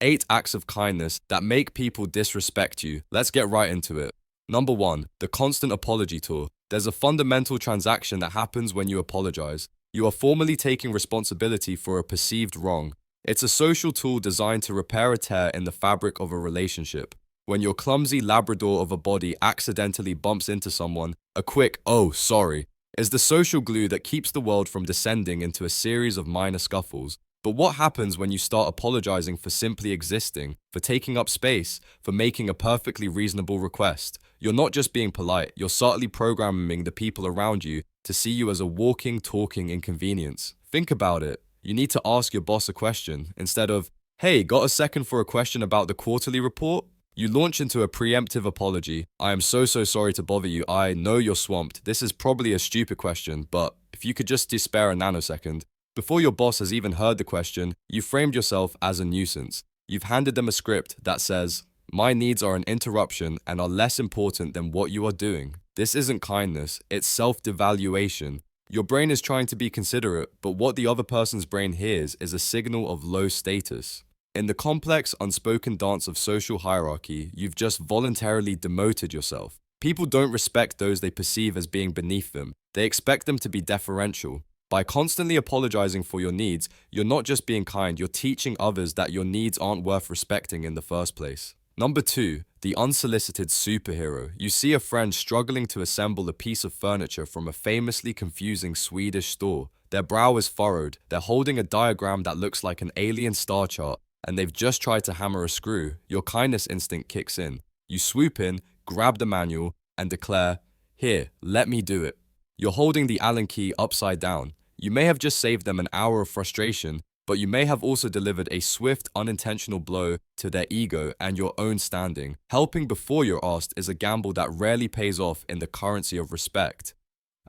8 acts of kindness that make people disrespect you. Let's get right into it. Number 1, the constant apology tour. There's a fundamental transaction that happens when you apologize. You are formally taking responsibility for a perceived wrong. It's a social tool designed to repair a tear in the fabric of a relationship. When your clumsy Labrador of a body accidentally bumps into someone, a quick, "oh, sorry," is the social glue that keeps the world from descending into a series of minor scuffles. But what happens when you start apologizing for simply existing, for taking up space, for making a perfectly reasonable request? You're not just being polite, you're subtly programming the people around you to see you as a walking, talking inconvenience. Think about it. You need to ask your boss a question instead of, "Hey, got a second for a question about the quarterly report?" You launch into a preemptive apology. "I am so sorry to bother you. I know you're swamped. This is probably a stupid question, but if you could just spare a nanosecond." Before your boss has even heard the question, you framed yourself as a nuisance. You've handed them a script that says, "My needs are an interruption and are less important than what you are doing." This isn't kindness, it's self-devaluation. Your brain is trying to be considerate, but what the other person's brain hears is a signal of low status. In the complex, unspoken dance of social hierarchy, you've just voluntarily demoted yourself. People don't respect those they perceive as being beneath them. They expect them to be deferential. By constantly apologizing for your needs, you're not just being kind, you're teaching others that your needs aren't worth respecting in the first place. Number 2, the unsolicited superhero. You see a friend struggling to assemble a piece of furniture from a famously confusing Swedish store. Their brow is furrowed, they're holding a diagram that looks like an alien star chart, and they've just tried to hammer a screw. Your kindness instinct kicks in. You swoop in, grab the manual, and declare, "Here, let me do it." You're holding the Allen key upside down. You may have just saved them an hour of frustration, but you may have also delivered a swift, unintentional blow to their ego and your own standing. Helping before you're asked is a gamble that rarely pays off in the currency of respect.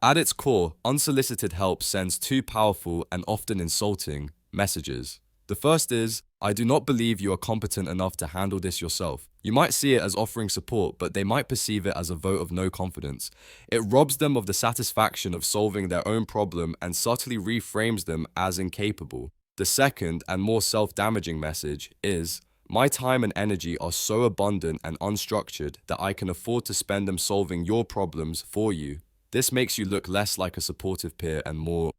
At its core, unsolicited help sends two powerful and often insulting messages. The first is, "I do not believe you are competent enough to handle this yourself." You might see it as offering support, but they might perceive it as a vote of no confidence. It robs them of the satisfaction of solving their own problem and subtly reframes them as incapable. The second and more self-damaging message is, "My time and energy are so abundant and unstructured that I can afford to spend them solving your problems for you." This makes you look less like a supportive peer and more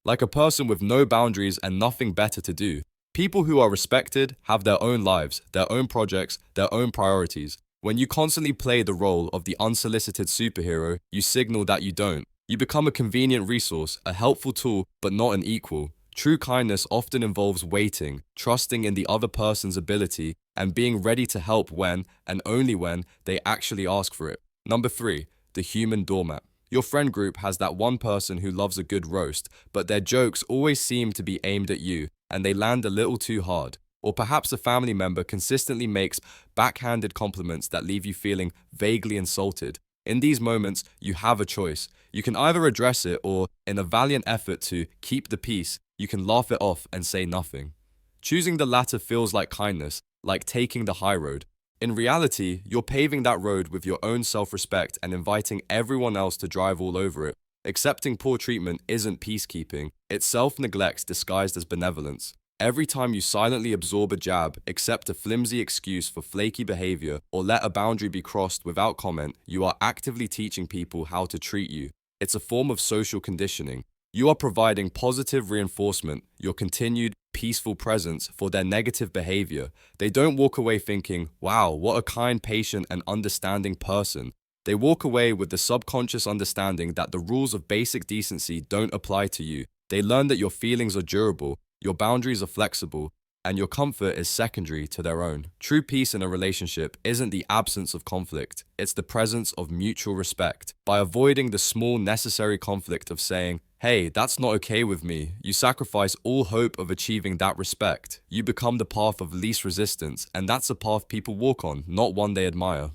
like a person with no boundaries and nothing better to do. People who are respected have their own lives, their own projects, their own priorities. When you constantly play the role of the unsolicited superhero, you signal that you don't. You become a convenient resource, a helpful tool, but not an equal. True kindness often involves waiting, trusting in the other person's ability, and being ready to help when, and only when, they actually ask for it. Number 3, the human doormat. Your friend group has that one person who loves a good roast, but their jokes always seem to be aimed at you, and they land a little too hard. Or perhaps a family member consistently makes backhanded compliments that leave you feeling vaguely insulted. In these moments, you have a choice. You can either address it or, in a valiant effort to keep the peace, you can laugh it off and say nothing. Choosing the latter feels like kindness, like taking the high road. In reality, you're paving that road with your own self-respect and inviting everyone else to drive all over it. Accepting poor treatment isn't peacekeeping, it's self-neglect disguised as benevolence. Every time you silently absorb a jab, accept a flimsy excuse for flaky behavior, or let a boundary be crossed without comment, you are actively teaching people how to treat you. It's a form of social conditioning. You are providing positive reinforcement, your continued peaceful presence for their negative behavior. They don't walk away thinking, "Wow, what a kind, patient, and understanding person." They walk away with the subconscious understanding that the rules of basic decency don't apply to you. They learn that your feelings are durable, your boundaries are flexible, and your comfort is secondary to their own. True peace in a relationship isn't the absence of conflict, it's the presence of mutual respect. By avoiding the small necessary conflict of saying, "Hey, that's not okay with me," you sacrifice all hope of achieving that respect. You become the path of least resistance, and that's a path people walk on, not one they admire.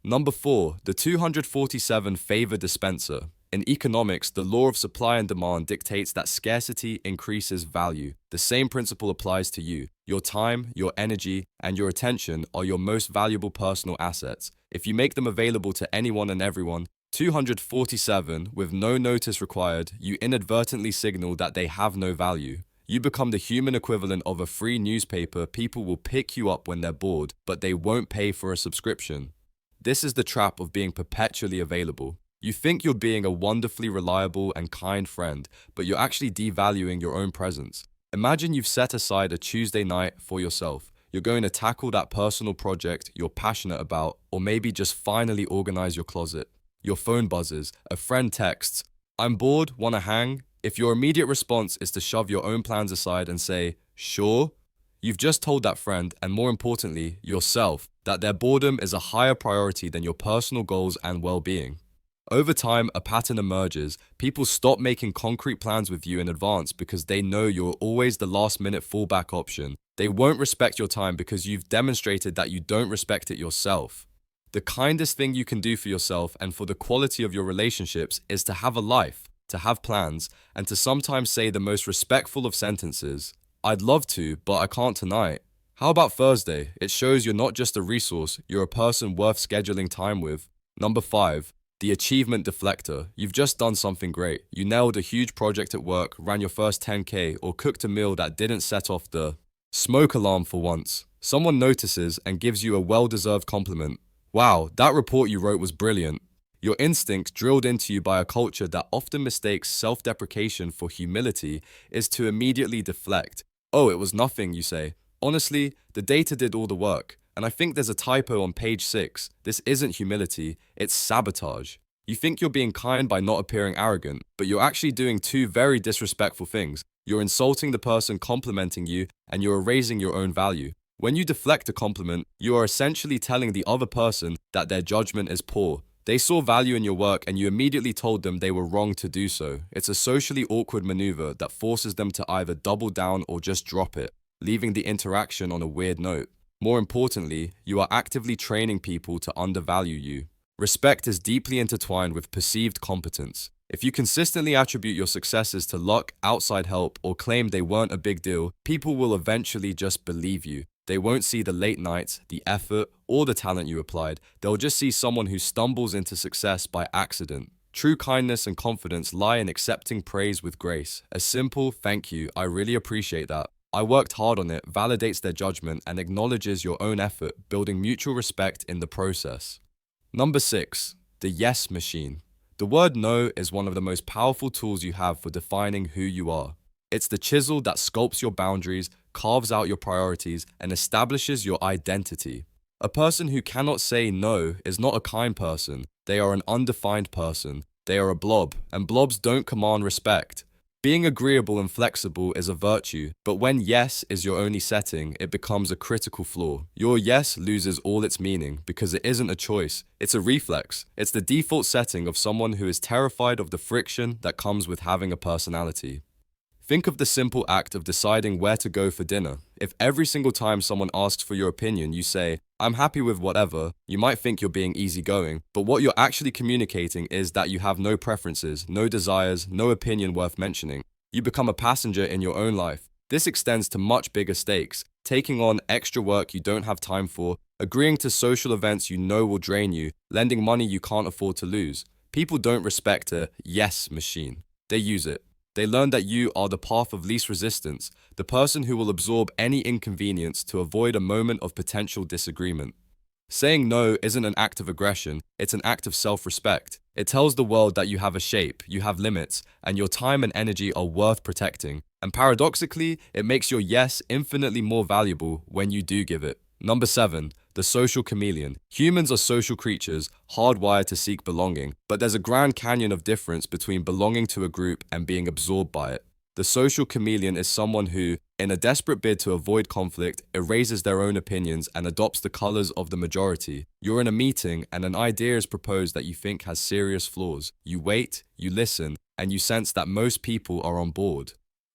Number 4, the 247 Favor Dispenser. In economics, the law of supply and demand dictates that scarcity increases value. The same principle applies to you. Your time, your energy, and your attention are your most valuable personal assets. If you make them available to anyone and everyone, 247, with no notice required, you inadvertently signal that they have no value. You become the human equivalent of a free newspaper. People will pick you up when they're bored, but they won't pay for a subscription. This is the trap of being perpetually available. You think you're being a wonderfully reliable and kind friend, but you're actually devaluing your own presence. Imagine you've set aside a Tuesday night for yourself. You're going to tackle that personal project you're passionate about, or maybe just finally organize your closet. Your phone buzzes, a friend texts, "I'm bored, wanna hang?" If your immediate response is to shove your own plans aside and say, "Sure," you've just told that friend, and more importantly, yourself, that their boredom is a higher priority than your personal goals and well-being. Over time, a pattern emerges. People stop making concrete plans with you in advance because they know you're always the last-minute fallback option. They won't respect your time because you've demonstrated that you don't respect it yourself. The kindest thing you can do for yourself and for the quality of your relationships is to have a life, to have plans, and to sometimes say the most respectful of sentences. "I'd love to, but I can't tonight. How about Thursday?" It shows you're not just a resource, you're a person worth scheduling time with. Number 5. The Achievement Deflector. You've just done something great. You nailed a huge project at work, ran your first 10K, or cooked a meal that didn't set off the smoke alarm for once. Someone notices and gives you a well-deserved compliment. "Wow, that report you wrote was brilliant." Your instinct, drilled into you by a culture that often mistakes self-deprecation for humility, is to immediately deflect. "Oh, it was nothing," you say. "Honestly, the data did all the work. And I think there's a typo on page 6. This isn't humility, it's sabotage." You think you're being kind by not appearing arrogant, but you're actually doing two very disrespectful things. You're insulting the person complimenting you, and you're erasing your own value. When you deflect a compliment, you are essentially telling the other person that their judgment is poor. They saw value in your work and you immediately told them they were wrong to do so. It's a socially awkward maneuver that forces them to either double down or just drop it, leaving the interaction on a weird note. More importantly, you are actively training people to undervalue you. Respect is deeply intertwined with perceived competence. If you consistently attribute your successes to luck, outside help, or claim they weren't a big deal, people will eventually just believe you. They won't see the late nights, the effort, or the talent you applied. They'll just see someone who stumbles into success by accident. True kindness and confidence lie in accepting praise with grace. A simple "thank you, I really appreciate that. I worked hard on it" validates their judgment and acknowledges your own effort, building mutual respect in the process. Number 6. The yes machine. The word no is one of the most powerful tools you have for defining who you are. It's the chisel that sculpts your boundaries, carves out your priorities, and establishes your identity. A person who cannot say no is not a kind person. They are an undefined person. They are a blob, and blobs don't command respect. Being agreeable and flexible is a virtue, but when yes is your only setting, it becomes a critical flaw. Your yes loses all its meaning because it isn't a choice, it's a reflex. It's the default setting of someone who is terrified of the friction that comes with having a personality. Think of the simple act of deciding where to go for dinner. If every single time someone asks for your opinion, you say, "I'm happy with whatever," you might think you're being easygoing, but what you're actually communicating is that you have no preferences, no desires, no opinion worth mentioning. You become a passenger in your own life. This extends to much bigger stakes, taking on extra work you don't have time for, agreeing to social events you know will drain you, lending money you can't afford to lose. People don't respect a yes machine. They use it. They learn that you are the path of least resistance, the person who will absorb any inconvenience to avoid a moment of potential disagreement. Saying no isn't an act of aggression, it's an act of self-respect. It tells the world that you have a shape, you have limits, and your time and energy are worth protecting. And paradoxically, it makes your yes infinitely more valuable when you do give it. Number 7. The Social Chameleon. Humans are social creatures, hardwired to seek belonging, but there's a grand canyon of difference between belonging to a group and being absorbed by it. The social chameleon is someone who, in a desperate bid to avoid conflict, erases their own opinions and adopts the colors of the majority. You're in a meeting and an idea is proposed that you think has serious flaws. You wait, you listen, and you sense that most people are on board.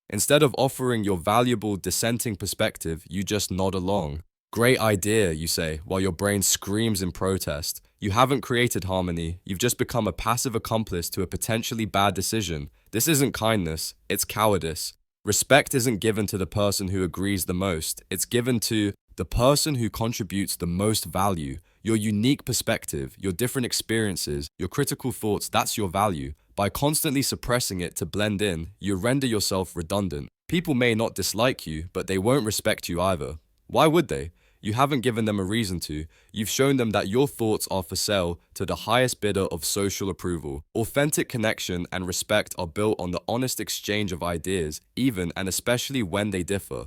Instead of offering your valuable dissenting perspective, you just nod along. "Great idea," you say, while your brain screams in protest. You haven't created harmony, you've just become a passive accomplice to a potentially bad decision. This isn't kindness, it's cowardice. Respect isn't given to the person who agrees the most, it's given to the person who contributes the most value. Your unique perspective, your different experiences, your critical thoughts, that's your value. By constantly suppressing it to blend in, you render yourself redundant. People may not dislike you, but they won't respect you either. Why would they? You haven't given them a reason to. You've shown them that your thoughts are for sale to the highest bidder of social approval. Authentic connection and respect are built on the honest exchange of ideas, even and especially when they differ.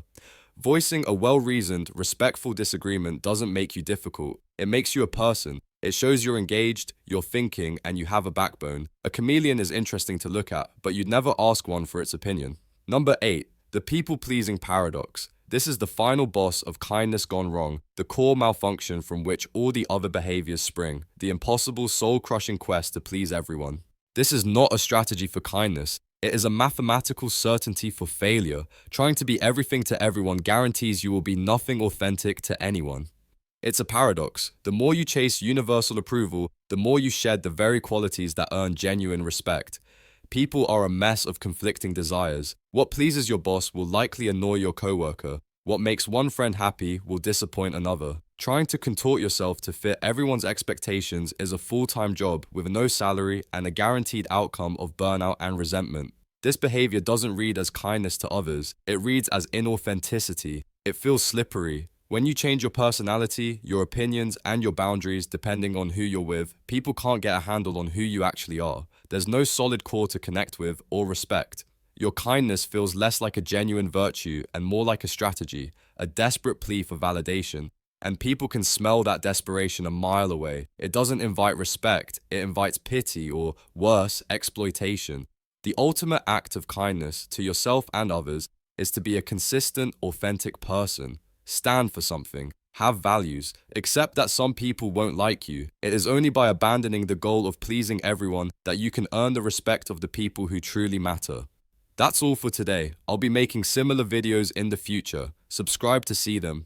Voicing a well-reasoned, respectful disagreement doesn't make you difficult. It makes you a person. It shows you're engaged, you're thinking, and you have a backbone. A chameleon is interesting to look at, but you'd never ask one for its opinion. Number 8. The people-pleasing paradox. This is the final boss of kindness gone wrong, the core malfunction from which all the other behaviors spring, the impossible soul-crushing quest to please everyone. This is not a strategy for kindness. It is a mathematical certainty for failure. Trying to be everything to everyone guarantees you will be nothing authentic to anyone. It's a paradox. The more you chase universal approval, the more you shed the very qualities that earn genuine respect. People are a mess of conflicting desires. What pleases your boss will likely annoy your coworker. What makes one friend happy will disappoint another. Trying to contort yourself to fit everyone's expectations is a full-time job with no salary and a guaranteed outcome of burnout and resentment. This behavior doesn't read as kindness to others. It reads as inauthenticity. It feels slippery. When you change your personality, your opinions, and your boundaries depending on who you're with, people can't get a handle on who you actually are. There's no solid core to connect with or respect. Your kindness feels less like a genuine virtue and more like a strategy, a desperate plea for validation. And people can smell that desperation a mile away. It doesn't invite respect, it invites pity or, worse, exploitation. The ultimate act of kindness to yourself and others is to be a consistent, authentic person. Stand for something. Have values. Accept that some people won't like you. It is only by abandoning the goal of pleasing everyone that you can earn the respect of the people who truly matter. That's all for today. I'll be making similar videos in the future. Subscribe to see them.